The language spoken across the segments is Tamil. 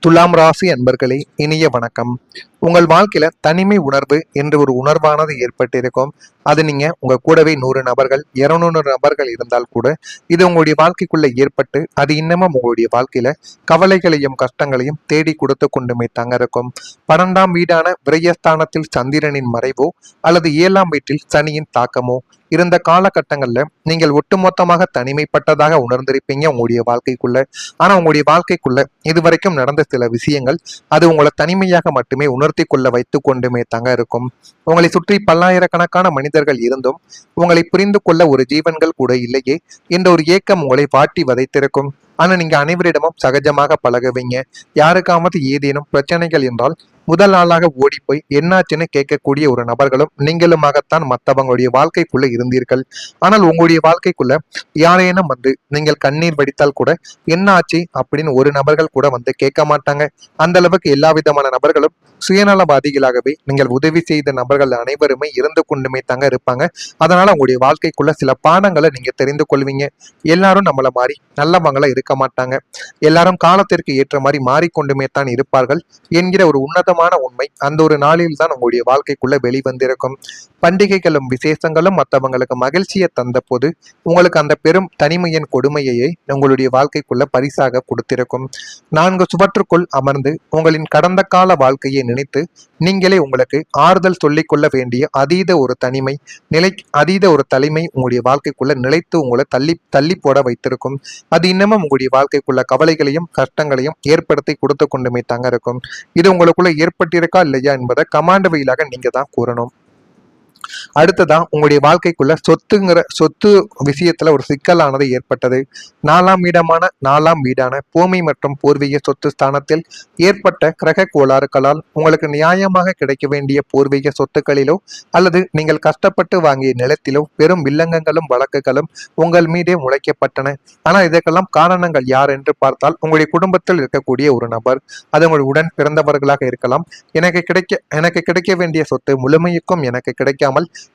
துலாம் ராசி அன்பர்களே, இனிய வணக்கம். உங்கள் வாழ்க்கையில தனிமை உணர்வு என்று ஒரு உணர்வானது ஏற்பட்டிருக்கும். அது நீங்க உங்க கூடவே 100 நபர்கள் 200 நபர்கள் இருந்தால் கூட இது உங்களுடைய வாழ்க்கைக்குள்ள ஏற்பட்டு அது இன்னமும் உங்களுடைய வாழ்க்கையில கவலைகளையும் கஷ்டங்களையும் தேடி கொடுத்து கொண்டுமே தாங்க இருக்கும். 12ஆம் வீடான விரயஸ்தானத்தில் சந்திரனின் மறைவோ அல்லது 7ஆம் வீட்டில் சனியின் தாக்கமோ இருந்த காலகட்டங்கள்ல நீங்கள் ஒட்டுமொத்தமாக தனிமைப்பட்டதாக உணர்ந்திருப்பீங்க உங்களுடைய வாழ்க்கைக்குள்ள. ஆனா உங்களுடைய வாழ்க்கைக்குள்ள இதுவரைக்கும் நடந்த சில விஷயங்கள் அது உங்களை தனிமையாக மட்டுமே உணர்த்தி கொள்ள வைத்து கொண்டுமே தாங்க இருக்கும். உங்களை சுற்றி பல்லாயிரக்கணக்கான மனிதர்கள் இருந்தும் உங்களை புரிந்து கொள்ள ஒரு ஜீவன்கள் கூட இல்லையே என்ற ஒரு ஏக்கம் உங்களை வாட்டி வதைத்திருக்கும். ஆனா நீங்க அனைவரிடமும் சகஜமாக பழகுவீங்க. யாருக்காவது ஏதேனும் பிரச்சனைகள் என்றால் முதல் ஆளாக ஓடி போய் என்னாச்சுன்னு கேட்கக்கூடிய ஒரு நபர்களும் நீங்களுமாகத்தான் மற்றவங்களுடைய வாழ்க்கைக்குள்ள இருந்தீர்கள். ஆனால் உங்களுடைய வாழ்க்கைக்குள்ள யாரேனும் வந்து நீங்கள் கண்ணீர் வடித்தால் கூட என்ன ஆச்சு அப்படின்னு ஒரு நபர்கள் கூட வந்து கேட்க மாட்டாங்க. அந்த அளவுக்கு எல்லா விதமான நபர்களும் சுயநலவாதிகளாகவே நீங்கள் உதவி செய்த நபர்கள் அனைவருமே இருந்து கொண்டுமே தாங்க இருப்பாங்க. அதனால உங்களுடைய வாழ்க்கைக்குள்ள சில பாடங்களை நீங்க தெரிந்து கொள்வீங்க. எல்லாரும் நம்மள மாதிரி நல்லவங்களா இருக்க மாட்டாங்க. எல்லாரும் காலத்திற்கு ஏற்ற மாதிரி மாறிக்கொண்டுமே தான் இருப்பார்கள் என்கிற ஒரு உன்னதமான உண்மை அந்த ஒரு நாளில் தான் உங்களுடைய வாழ்க்கைக்குள்ள வெளிவந்திருக்கும். பண்டிகைகளும் விசேஷங்களும் மற்றவங்களுக்கு மகிழ்ச்சியை தந்த போது உங்களுக்கு அந்த பெரும் தனிமையின் கொடுமையையே உங்களுடைய வாழ்க்கைக்குள்ள பரிசாக கொடுத்திருக்கும். 4 சுவற்றுக்குள் அமர்ந்து உங்களின் கடந்த கால வாழ்க்கையை நினைத்து நீங்களே உங்களுக்கு ஆறுதல் சொல்லிக் கொள்ள வேண்டிய அதீத ஒரு தலைமை உங்களுடைய வாழ்க்கைக்குள்ள நிலைத்து உங்களை தள்ளி தள்ளி போட வைத்திருக்கும். அது இன்னமும் உங்களுடைய வாழ்க்கைக்குள்ள கவலைகளையும் கஷ்டங்களையும் ஏற்படுத்தி கொடுத்து கொண்டுமே தாங்க இருக்கும். இது உங்களுக்குள்ள ஏற்பட்டிருக்கா இல்லையா என்பதை கமாண்ட் வழியாக நீங்க தான் கூறணும். அடுத்ததான் உங்களுடைய வாழ்க்கைக்குள்ள சொத்து விஷயத்துல ஒரு சிக்கலானது ஏற்பட்டது. 4ஆம் வீடான பூமி மற்றும் பூர்வீக சொத்து ஸ்தானத்தில் ஏற்பட்ட கிரக கோளாறுகளால் உங்களுக்கு நியாயமாக கிடைக்க வேண்டிய பூர்வீக சொத்துக்களிலோ அல்லது நீங்கள் கஷ்டப்பட்டு வாங்கிய நிலத்திலோ பெரும் வில்லங்கங்களும் வழக்குகளும் உங்கள் மீதே முளைக்கப்பட்டன. ஆனா இதற்கெல்லாம் காரணங்கள் யார் என்று பார்த்தால் உங்களுடைய குடும்பத்தில் இருக்கக்கூடிய ஒரு நபர். அது உங்களுடைய உடன் பிறந்தவர்களாக இருக்கலாம். எனக்கு கிடைக்க வேண்டிய சொத்து முழுமைக்கும் எனக்கு கிடைக்காமல்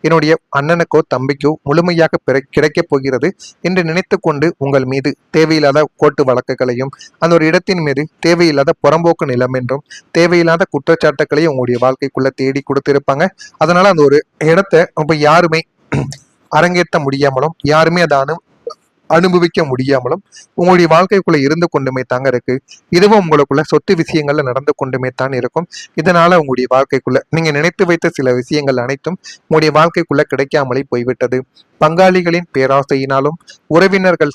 என்னுடைய அண்ணனுக்கோ தம்பிக்கோ முழுமையாக கிடைக்கப் போகிறது என்று நினைத்து கொண்டு உங்கள் மீது தேவையில்லாத கோர்ட்டு வழக்குகளையும் அந்த ஒரு இடத்தின் மீது தேவையில்லாத புறம்போக்கு நிலம் என்றும் தேவையில்லாத குற்றச்சாட்டுகளையும் உங்களுடைய வாழ்க்கைக்குள்ள தேடி கொடுத்திருப்பாங்க. அதனால அந்த ஒரு இடத்தை இப்ப யாருமே அரங்கேற்ற முடியாமலும் யாருமே அதை அனுபவிக்க முடியாமலும் உங்களுடைய வாழ்க்கைக்குள்ள இருந்து கொண்டுமே தாங்க இருக்கு. இதுவும் உங்களுக்குள்ள சொத்து விஷயங்கள்ல நடந்து கொண்டுமே தான் இருக்கும். இதனால உங்களுடைய வாழ்க்கைக்குள்ள நீங்க நினைத்து வைத்த சில விஷயங்கள் அனைத்தும் உங்களுடைய வாழ்க்கைக்குள்ள கிடைக்காமலே போய்விட்டது. பங்காளிகளின் பேராசையினாலும் உறவினர்கள்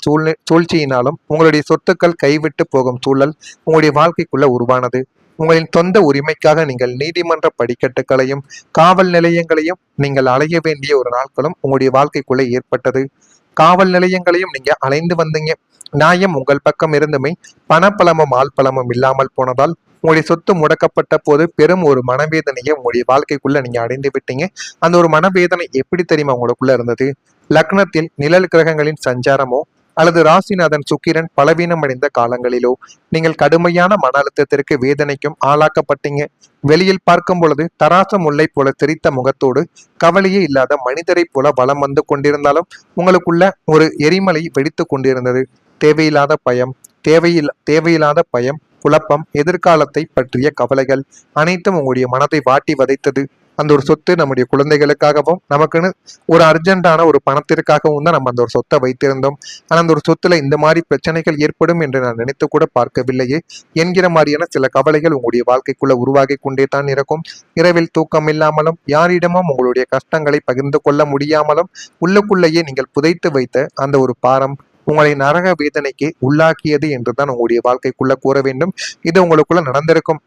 சூழ்ச்சியினாலும் உங்களுடைய சொத்துக்கள் கைவிட்டு போகும் சூழல் உங்களுடைய வாழ்க்கைக்குள்ள உருவானது. உங்களின் சொந்த உரிமைக்காக நீங்கள் நீதிமன்ற படிக்கட்டுகளையும் காவல் நிலையங்களையும் நீங்கள் அலைய வேண்டிய ஒரு நாட்களும் உங்களுடைய வாழ்க்கைக்குள்ள ஏற்பட்டது. காவல் நிலையங்களையும் நீங்க அலைந்து வந்தீங்க. நியாயம் உங்கள் பக்கம் இருந்துமே பணப்பலமும் ஆள்பலமும் இல்லாமல் போனதால் உங்களுடைய சொத்து முடக்கப்பட்ட போது பெரும் ஒரு மனவேதனையை உங்களுடைய வாழ்க்கைக்குள்ள நீங்க அடைந்து விட்டீங்க. அந்த ஒரு மனவேதனை எப்படி தெரியுமா உங்களுக்குள்ள இருந்தது? லக்னத்தில் நிழல் கிரகங்களின் சஞ்சாரமோ அல்லது ராசிநாதன் சுக்கிரன் பலவீனம் அடைந்த காலங்களிலோ நீங்கள் கடுமையான மன அழுத்தத்திற்கு வேதனைக்கும் ஆளாக்கப்பட்டீங்க. வெளியில் பார்க்கும் பொழுது தராச முல்லை போல தெரித்த முகத்தோடு கவலையே இல்லாத மனிதரை போல வலம் வந்து கொண்டிருந்தாலும் உங்களுக்குள்ள ஒரு எரிமலை வெடித்து கொண்டிருந்தது. தேவையில்லாத பயம், குழப்பம், எதிர்காலத்தை பற்றிய கவலைகள் அனைத்தும் உங்களுடைய மனதை வாட்டி வதைத்தது. அந்த ஒரு சொத்து நம்முடைய குழந்தைகளுக்காகவும் நமக்குன்னு ஒரு அர்ஜென்டான ஒரு பணத்திற்காகவும் தான் நம்ம அந்த ஒரு சொத்தை வைத்திருந்தோம். ஆனா அந்த ஒரு சொத்துல இந்த மாதிரி பிரச்சனைகள் ஏற்படும் என்று நான் நினைத்து கூட பார்க்கவில்லையே என்கிற மாதிரியான சில கவலைகள் உங்களுடைய வாழ்க்கைக்குள்ள உருவாகி கொண்டே தான் இருக்கும். இரவில் தூக்கம் இல்லாமலும் யாரிடமும் உங்களுடைய கஷ்டங்களை பகிர்ந்து கொள்ள முடியாமலும் உள்ளுக்குள்ளேயே நீங்கள் புதைத்து வைத்த அந்த ஒரு பாரம் உங்களை நரக வேதனைக்கு உள்ளாக்கியது என்றுதான் உங்களுடைய வாழ்க்கைக்குள்ள கூற வேண்டும். இது உங்களுக்குள்ள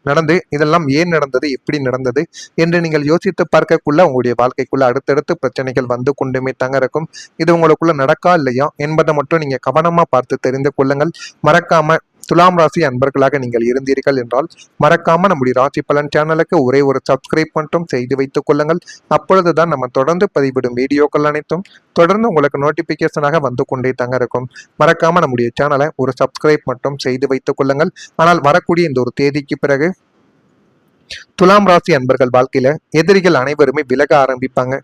நடந்து இதெல்லாம் ஏன் நடந்தது, எப்படி நடந்தது என்று நீங்கள் யோசித்து பார்க்கக்குள்ள உங்களுடைய வாழ்க்கைக்குள்ள அடுத்தடுத்து பிரச்சனைகள் வந்து கொண்டுமே தாங்க இருக்கும். இது உங்களுக்குள்ள நடக்கா இல்லையா என்பதை மட்டும் நீங்க கவனமா பார்த்து தெரிந்து கொள்ளுங்கள். மறக்காம துலாம் ராசி அன்பர்களாக நீங்கள் இருந்தீர்கள் என்றால் மறக்காம நம்முடைய ராசி பலன் சேனலுக்கு ஒரே ஒரு சப்ஸ்கிரைப் மட்டும் செய்து வைத்துக் கொள்ளுங்கள். அப்பொழுதுதான் நம்ம தொடர்ந்து பதிவிடும் வீடியோக்கள் அனைத்தும் தொடர்ந்து உங்களுக்கு நோட்டிபிகேஷனாக வந்து கொண்டே தாங்க இருக்கும். மறக்காம நம்முடைய சேனலை ஒரு சப்ஸ்கிரைப் மட்டும் செய்து வைத்துக் கொள்ளுங்கள். ஆனால் வரக்கூடிய இந்த ஒரு தேதிக்கு பிறகு துலாம் ராசி அன்பர்கள் வாழ்க்கையில எதிரிகள் அனைவருமே விலக ஆரம்பிப்பாங்க.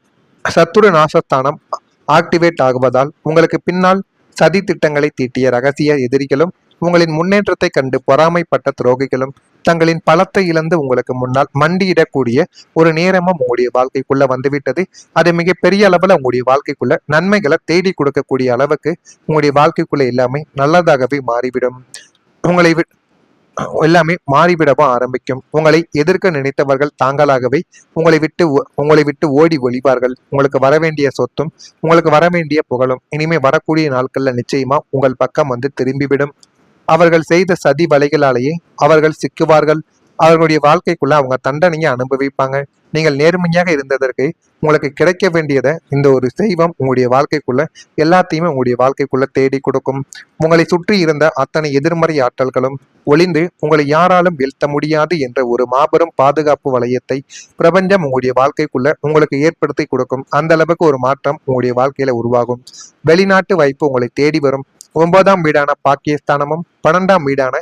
சத்துரு நாசஸ்தானம் ஆக்டிவேட் ஆகுவதால் உங்களுக்கு பின்னால் சதி திட்டங்களை தீட்டிய ரகசிய எதிரிகளும் உங்களின் முன்னேற்றத்தை கண்டு பொறாமைப்பட்ட துரோகிகளும் தங்களின் பலத்தை இழந்து உங்களுக்கு முன்னால் மண்டியிடக்கூடிய ஒரு நேரமும் உங்களுடைய வாழ்க்கைக்குள்ள வந்துவிட்டது. அது மிகப்பெரிய அளவுல உங்களுடைய வாழ்க்கைக்குள்ள நன்மைகளை தேடி கொடுக்கக்கூடிய அளவுக்கு உங்களுடைய வாழ்க்கைக்குள்ள எல்லாமே நல்லதாகவே மாறிவிடும். உங்களை எல்லாமே மாறிவிடவும் ஆரம்பிக்கும். உங்களை எதிர்க்க நினைத்தவர்கள் தாங்களாகவே உங்களை விட்டு ஓடி ஒளிவார்கள். உங்களுக்கு வரவேண்டிய சொத்தும் உங்களுக்கு வரவேண்டிய புகழும் இனிமே வரக்கூடிய நாட்கள்ல நிச்சயமா உங்கள் பக்கம் வந்து திரும்பிவிடும். அவர்கள் செய்த சதி வலைகளாலேயே அவர்கள் சிக்குவார்கள். அவர்களுடைய வாழ்க்கைக்குள்ள அவங்க தண்டனையை அனுபவிப்பாங்க. நீங்கள் நேர்மையாக இருந்ததற்கு உங்களுக்கு கிடைக்க வேண்டியதை இந்த ஒரு தெய்வம் உங்களுடைய வாழ்க்கைக்குள்ள எல்லாத்தையுமே உங்களுடைய வாழ்க்கைக்குள்ள தேடி கொடுக்கும். உங்களை சுற்றி இருந்த அத்தனை எதிர்மறை ஆற்றல்களும் ஒளிந்து உங்களை யாராலும் வீழ்த்த முடியாது என்ற ஒரு மாபெரும் பாதுகாப்பு வளையத்தை பிரபஞ்சம் உங்களுடைய வாழ்க்கைக்குள்ள உங்களுக்கு ஏற்படுத்தி கொடுக்கும். அந்த அளவுக்கு ஒரு மாற்றம் உங்களுடைய வாழ்க்கையில உருவாகும். வெளிநாட்டு வாய்ப்பு உங்களை தேடி வரும். 9ஆம் வீடான பாக்கியஸ்தானமும் 12ஆம் வீடான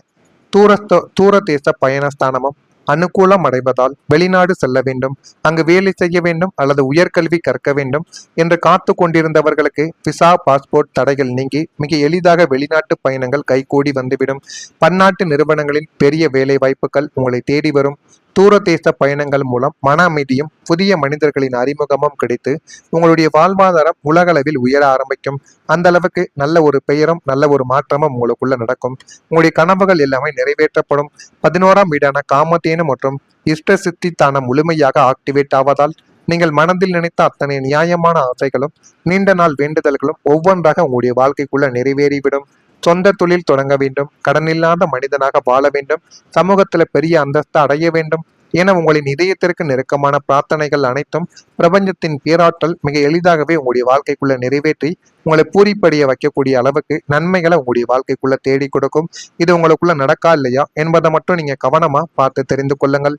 தூர தேச பயணஸ்தானமும் அனுகூலம் அடைவதால் வெளிநாடு செல்ல வேண்டும், அங்கு வேலை செய்ய வேண்டும் அல்லது உயர்கல்வி கற்க வேண்டும் என்று காத்து கொண்டிருந்தவர்களுக்கு விசா பாஸ்போர்ட் தடைகள் நீங்கி மிக எளிதாக வெளிநாட்டு பயணங்கள் கைகூடி வந்துவிடும். பன்னாட்டு நிறுவனங்களின் பெரிய வேலை வாய்ப்புகள் உங்களை தேடி வரும். தூரதேச பயணங்கள் மூலம் மன அமைதியும் புதிய மனிதர்களின் அறிமுகமும் கிடைத்து உங்களுடைய வாழ்வாதாரம் உலகளவில் உயர ஆரம்பிக்கும். அந்த அளவுக்கு நல்ல ஒரு பெயரும் நல்ல ஒரு மாற்றமும் உங்களுக்குள்ள நடக்கும். உங்களுடைய கனவுகள் எல்லாமே நிறைவேற்றப்படும். 11ஆம் வீடான காமதேனு மற்றும் இஷ்ட சித்தி தானம் முழுமையாக ஆக்டிவேட் ஆவதால் நீங்கள் மனதில் நினைத்த அத்தனை நியாயமான ஆசைகளும் நீண்ட நாள் வேண்டுதல்களும் ஒவ்வொன்றாக உங்களுடைய வாழ்க்கைக்குள்ள நிறைவேறிவிடும். சொந்த தொழில் தொடங்க வேண்டும், கடனில்லாத மனிதனாக வாழ வேண்டும், சமூகத்துல பெரிய அந்தஸ்து அடைய வேண்டும் என உங்களின் இதயத்திற்கு நெருக்கமான பிரார்த்தனைகள் அனைத்தும் பிரபஞ்சத்தின் பேராற்றல் மிக எளிதாகவே உங்களுடைய வாழ்க்கைக்குள்ள நிறைவேற்றி உங்களை பூரிப்படைய வைக்கக்கூடிய அளவுக்கு நன்மைகளை உங்களுடைய வாழ்க்கைக்குள்ள தேடி கொடுக்கும். இது உங்களுக்குள்ள நடக்கா இல்லையா என்பதை மட்டும் நீங்க கவனமா பார்த்து தெரிந்து கொள்ளுங்கள்.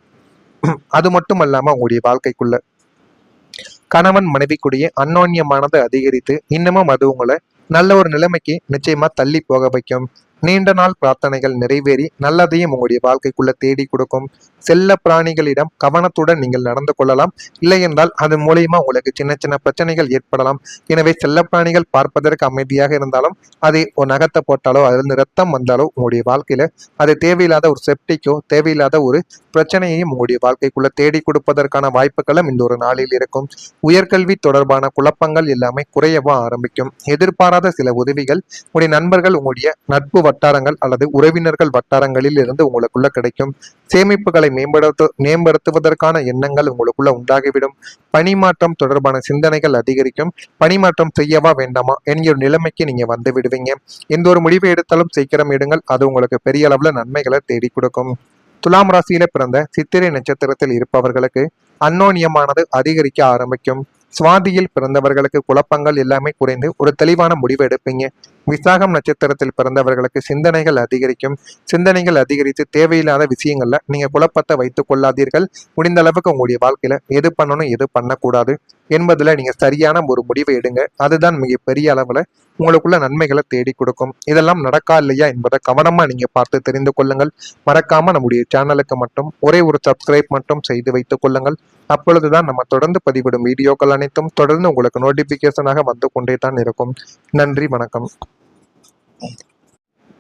அது மட்டும் அல்லாம உங்களுடைய வாழ்க்கைக்குள்ள கணவன் மனைவிக்குடைய அந்யோன்யமானது அதிகரித்து இன்னமும் அது உங்களை நல்ல ஒரு நிலைமைக்கு நிச்சயமா தள்ளி போக வைக்கும். நீண்ட நாள் பிரார்த்தனைகள் நிறைவேறி நல்லதையும் உங்களுடைய வாழ்க்கைக்குள்ள தேடி கொடுக்கும். செல்ல பிராணிகளிடம் கவனத்துடன் நீங்கள் நடந்து கொள்ளலாம். இல்லை என்றால் அது மூலியமா உங்களுக்கு சின்ன சின்ன பிரச்சனைகள் ஏற்படலாம். எனவே செல்ல பிராணிகள் பார்ப்பதற்கு அமைதியாக இருந்தாலும் அதை ஒரு நகத்தை போட்டாலோ அதிலிருந்து ரத்தம் வந்தாலோ உங்களுடைய வாழ்க்கையில அது தேவையில்லாத ஒரு செப்டிக்கோ தேவையில்லாத ஒரு பிரச்சனையையும் உங்களுடைய வாழ்க்கைக்குள்ள தேடி கொடுப்பதற்கான வாய்ப்புகளும் இந்த ஒரு நாளில் இருக்கும். உயர்கல்வி தொடர்பான குழப்பங்கள் எல்லாமே குறையவா ஆரம்பிக்கும். எதிர்பாராத சில உதவிகள் உங்களுடைய நண்பர்கள் உங்களுடைய நட்பு வட்டாரங்கள் அல்லது உறவினர்கள் வட்டாரங்களில் இருந்து உங்களுக்குள்ள கிடைக்கும். சேமிப்புகளை மேம்படுத்துவதற்கான எண்ணங்கள் உங்களுக்குள்ள உண்டாகிவிடும். பணிமாற்றம் தொடர்பான சிந்தனைகள் அதிகரிக்கும். பணிமாற்றம் செய்யவா வேண்டாமா என்கிற நிலைமைக்கு நீங்க வந்து விடுவீங்க. எந்த ஒரு முடிவை எடுத்தாலும் சீக்கிரம் எடுங்கள். அது உங்களுக்கு பெரிய அளவுல நன்மைகளை தேடி கொடுக்கும். துலாம் ராசியில பிறந்த சித்திரை நட்சத்திரத்தில் இருப்பவர்களுக்கு அந்யோன்யமானது அதிகரிக்க ஆரம்பிக்கும். சுவாதியில் பிறந்தவர்களுக்கு குழப்பங்கள் எல்லாமே குறைந்து ஒரு தெளிவான முடிவு எடுப்பீங்க. விசாகம் நட்சத்திரத்தில் பிறந்தவர்களுக்கு சிந்தனைகள் அதிகரிக்கும். சிந்தனைகள் அதிகரித்து தேவையில்லாத விஷயங்கள்ல நீங்க குழப்பத்தை வைத்துக் கொள்ளாதீர்கள். முடிந்த அளவுக்கு உங்களுடைய வாழ்க்கையில எது பண்ணணும் எது பண்ணக்கூடாது என்பதுல நீங்க சரியான ஒரு முடிவை எடுங்க. அதுதான் மிக பெரிய அளவுல உங்களுக்குள்ள நன்மைகளை தேடி கொடுக்கும். இதெல்லாம் நடக்கா இல்லையா என்பதை கவனமா நீங்க பார்த்து தெரிந்து கொள்ளுங்கள். மறக்காம நம்முடைய சேனலுக்கு மட்டும் ஒரே ஒரு சப்ஸ்கிரைப் மட்டும் செய்து வைத்துக் கொள்ளுங்கள். அப்பொழுதுதான் நம்ம தொடர்ந்து பதிவிடும் வீடியோக்கள் அனைத்தும் தொடர்ந்து உங்களுக்கு நோட்டிபிகேஷனாக வந்து கொண்டே தான் இருக்கும். நன்றி, வணக்கம்.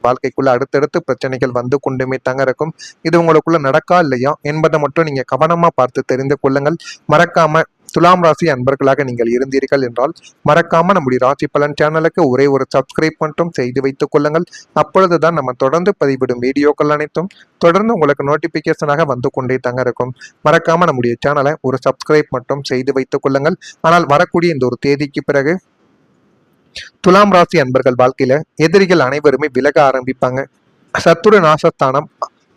வாழ்க்கைக்குள்ள அடுத்தடுத்து பிரச்சனைகள் வந்து கொண்டுமே தாங்க இருக்கும். இது உங்களுக்குள்ள நடக்கா இல்லையா என்பதை மட்டும் நீங்க கவனமா பார்த்து தெரிந்து கொள்ளுங்கள். மறக்காம துலாம் ராசி அன்பர்களாக நீங்கள் இருந்தீர்கள் என்றால் மறக்காம நம்முடைய ராசி பலன் சேனலுக்கு ஒரே ஒரு சப்ஸ்கிரைப் மட்டும் செய்து வைத்துக் கொள்ளுங்கள். அப்பொழுதுதான் நம்ம தொடர்ந்து பதிவிடும் வீடியோக்கள் அனைத்தும் தொடர்ந்து உங்களுக்கு நோட்டிபிகேஷனாக வந்து கொண்டே தாங்க இருக்கும். மறக்காம நம்முடைய சேனலை ஒரு சப்ஸ்கிரைப் மட்டும் செய்து வைத்துக் கொள்ளுங்கள். ஆனால் வரக்கூடிய இந்த ஒரு தேதிக்கு பிறகு துலாம் ராசி அன்பர்கள் வாழ்க்கையில எதிரிகள் அனைவருமே விலக ஆரம்பிப்பாங்க. சத்துரு நாசஸ்தானம்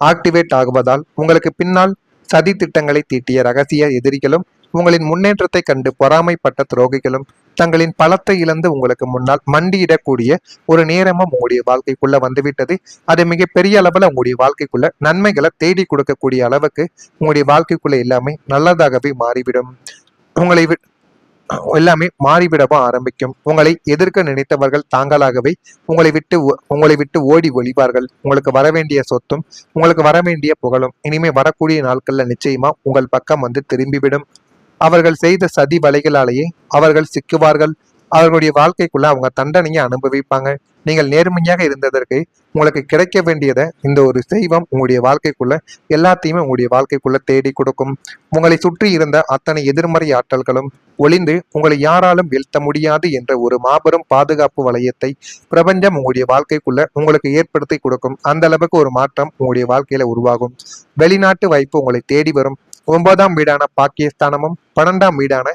ஆக்டிவேட் ஆகுவதால் உங்களுக்கு பின்னால் சதி திட்டங்களை தீட்டிய ரகசிய எதிரிகளும் உங்களின் முன்னேற்றத்தை கண்டு பொறாமைப்பட்ட துரோகிகளும் தங்களின் பலத்தை இழந்து உங்களுக்கு முன்னால் மண்டியிடக்கூடிய ஒரு நேரமும் உங்களுடைய வாழ்க்கைக்குள்ள வந்துவிட்டது. அது மிகப்பெரிய அளவுல உங்களுடைய வாழ்க்கைக்குள்ள நன்மைகளை தேடி கொடுக்கக்கூடிய அளவுக்கு உங்களுடைய வாழ்க்கைக்குள்ள எல்லாமே நல்லதாகவே மாறிவிடும். உங்களை எல்லாமே மாறிவிடவும் ஆரம்பிக்கும். உங்களை எதிர்க்க நினைத்தவர்கள் தாங்களாகவே உங்களை விட்டு ஓடி ஒளிவார்கள். உங்களுக்கு வரவேண்டிய சொத்தும் உங்களுக்கு வரவேண்டிய புகழும் இனிமே வரக்கூடிய நாட்கள்ல நிச்சயமா உங்கள் பக்கம் வந்து திரும்பிவிடும். அவர்கள் செய்த சதி வலைகளாலேயே அவர்கள் சிக்குவார்கள். அவர்களுடைய வாழ்க்கைக்குள்ள அவங்க தண்டனையை அனுபவிப்பாங்க. நீங்கள் நேர்மையாக இருந்ததற்கு உங்களுக்கு கிடைக்க வேண்டியதை இந்த ஒரு தெய்வம் உங்களுடைய வாழ்க்கைக்குள்ள எல்லாத்தையுமே உங்களுடைய வாழ்க்கைக்குள்ள தேடி கொடுக்கும். உங்களை சுற்றி இருந்த அத்தனை எதிர்மறை ஆற்றல்களும் ஒளிந்து உங்களை யாராலும் வீழ்த்த முடியாது என்ற ஒரு மாபெரும் பாதுகாப்பு வளையத்தை பிரபஞ்சம் உங்களுடைய வாழ்க்கைக்குள்ள உங்களுக்கு ஏற்படுத்தி கொடுக்கும். அந்த அளவுக்கு ஒரு மாற்றம் உங்களுடைய வாழ்க்கையில உருவாகும். வெளிநாட்டு வாய்ப்பு உங்களை தேடி வரும். 9ஆம் வீடான பாக்கியஸ்தானமும் 12ஆம் வீடான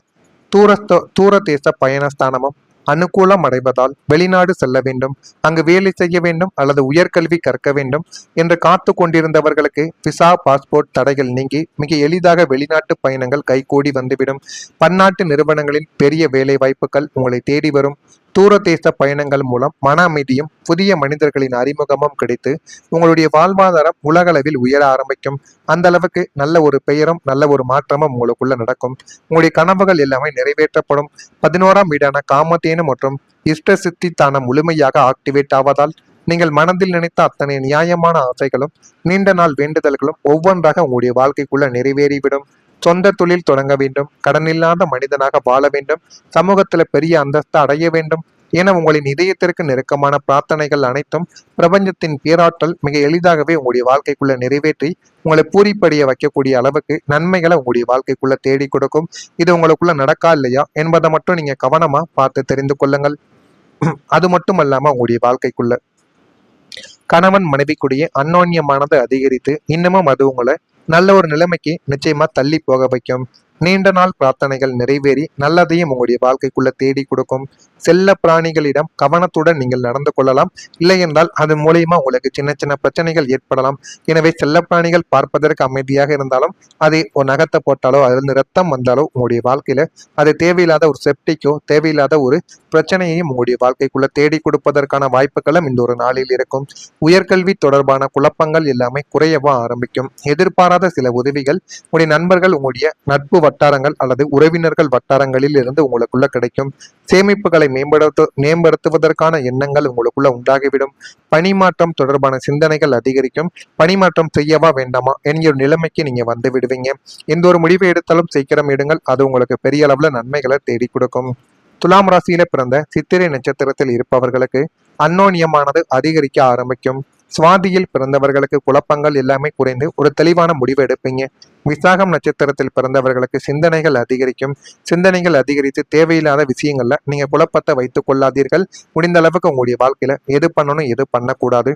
தூர தேச பயணஸ்தானமும் அனுகூலம் அடைவதால் வெளிநாடு செல்ல வேண்டும், அங்கு வேலை செய்ய வேண்டும் அல்லது உயர்கல்வி கற்க வேண்டும் என்று காத்து கொண்டிருந்தவர்களுக்கு விசா பாஸ்போர்ட் தடைகள் நீங்கி மிக எளிதாக வெளிநாட்டு பயணங்கள் கைகூடி வந்துவிடும். பன்னாட்டு நிறுவனங்களின் பெரிய வேலை வாய்ப்புகள் உங்களை தேடி வரும். தூரதேச பயணங்கள் மூலம் மன அமைதியும் புதிய மனிதர்களின் அறிமுகமும் கிடைத்து உங்களுடைய வாழ்வாதாரம் உலகளவில் உயர ஆரம்பிக்கும். அந்த அளவுக்கு நல்ல ஒரு பெயரும் நல்ல ஒரு மாற்றமும் உங்களுக்குள்ள நடக்கும். உங்களுடைய கனவுகள் எல்லாமே நிறைவேற்றப்படும். 11ஆம் வீடான காமதேனு மற்றும் இஷ்ட சித்தி தானம் முழுமையாக ஆக்டிவேட் ஆவதால் நீங்கள் மனதில் நினைத்த அத்தனை நியாயமான ஆசைகளும் நீண்ட நாள் வேண்டுதல்களும் ஒவ்வொன்றாக உங்களுடைய வாழ்க்கைக்குள்ள நிறைவேறிவிடும். சொந்த தொழில் தொடங்க வேண்டும், கடனில்லாத மனிதனாக வாழ வேண்டும், சமூகத்துல பெரிய அந்தஸ்து அடைய வேண்டும் என உங்களின் இதயத்திற்கு நெருக்கமான பிரார்த்தனைகள் அனைத்தும் பிரபஞ்சத்தின் பேராற்றல் மிக எளிதாகவே உங்களுடைய வாழ்க்கைக்குள்ள நிறைவேற்றி உங்களை பூரிப்படைய வைக்கக்கூடிய அளவுக்கு நன்மைகளை உங்களுடைய வாழ்க்கைக்குள்ள தேடி கொடுக்கும். இது உங்களுக்குள்ள நடக்கா இல்லையா என்பதை மட்டும் நீங்க கவனமா பார்த்து தெரிந்து கொள்ளுங்கள். அது மட்டும் அல்லாம உங்களுடைய வாழ்க்கைக்குள்ள கணவன் மனைவிக்குடைய அந்யோன்யமானது அதிகரித்து இன்னமும் அது உங்களை நல்ல ஒரு நிலைமைக்கு நிச்சயமா தள்ளி போக வைக்கும். நீண்ட நாள் பிரார்த்தனைகள் நிறைவேறி நல்லதையும் உங்களுடைய வாழ்க்கைக்குள்ள தேடி கொடுக்கும். செல்ல பிராணிகளிடம் கவனத்துடன் நீங்கள் நடந்து கொள்ளலாம். இல்லை என்றால் அது மூலியமா உங்களுக்கு சின்ன சின்ன பிரச்சனைகள் ஏற்படலாம். எனவே செல்ல பிராணிகள் பார்ப்பதற்கு அமைதியாக இருந்தாலும் அதை ஒரு நகத்தை போட்டாலோ அதிலிருந்து ரத்தம் வந்தாலோ உங்களுடைய வாழ்க்கையில அது தேவையில்லாத ஒரு செப்டிக்கோ தேவையில்லாத ஒரு பிரச்சனையையும் உங்களுடைய வாழ்க்கைக்குள்ள தேடி கொடுப்பதற்கான வாய்ப்புகளும் இந்த ஒரு நாளில் இருக்கும். உயர்கல்வி தொடர்பான குழப்பங்கள் எல்லாமே குறையவா ஆரம்பிக்கும். எதிர்பாராத சில உதவிகள் உங்களுடைய நண்பர்கள் உங்களுடைய நட்பு வட்டாரங்கள் அல்லது உறவினர்கள் வட்டாரங்களில் இருந்து உங்களுக்குள்ள கிடைக்கும். சேமிப்புகளை மேம்படுத்துவதற்கான எண்ணங்கள் உங்களுக்குள்ள உண்டாகிவிடும். பணிமாற்றம் தொடர்பான சிந்தனைகள் அதிகரிக்கும். பணிமாற்றம் செய்யவா வேண்டாமா என்கிற நிலைமைக்கு நீங்க வந்து விடுவீங்க. எந்த ஒரு முடிவை எடுத்தாலும் சீக்கிரம் எடுங்கள், அது உங்களுக்கு பெரிய அளவுல நன்மைகளை தேடி கொடுக்கும். துலாம் ராசியில பிறந்த சித்திரை நட்சத்திரத்தில் இருப்பவர்களுக்கு அந்யோன்யமானது அதிகரிக்க ஆரம்பிக்கும். சுவாதியில் பிறந்தவர்களுக்கு குழப்பங்கள் எல்லாமே குறைந்து ஒரு தெளிவான முடிவு எடுப்பீங்க. விசாகம் நட்சத்திரத்தில் பிறந்தவர்களுக்கு சிந்தனைகள் அதிகரிக்கும். சிந்தனைகள் அதிகரித்து தேவையில்லாத விஷயங்கள்ல நீங்க குழப்பத்தை வைத்துக் கொள்ளாதீர்கள். முடிந்த அளவுக்கு உங்களுடைய வாழ்க்கையில எது பண்ணணும் எது பண்ணக்கூடாது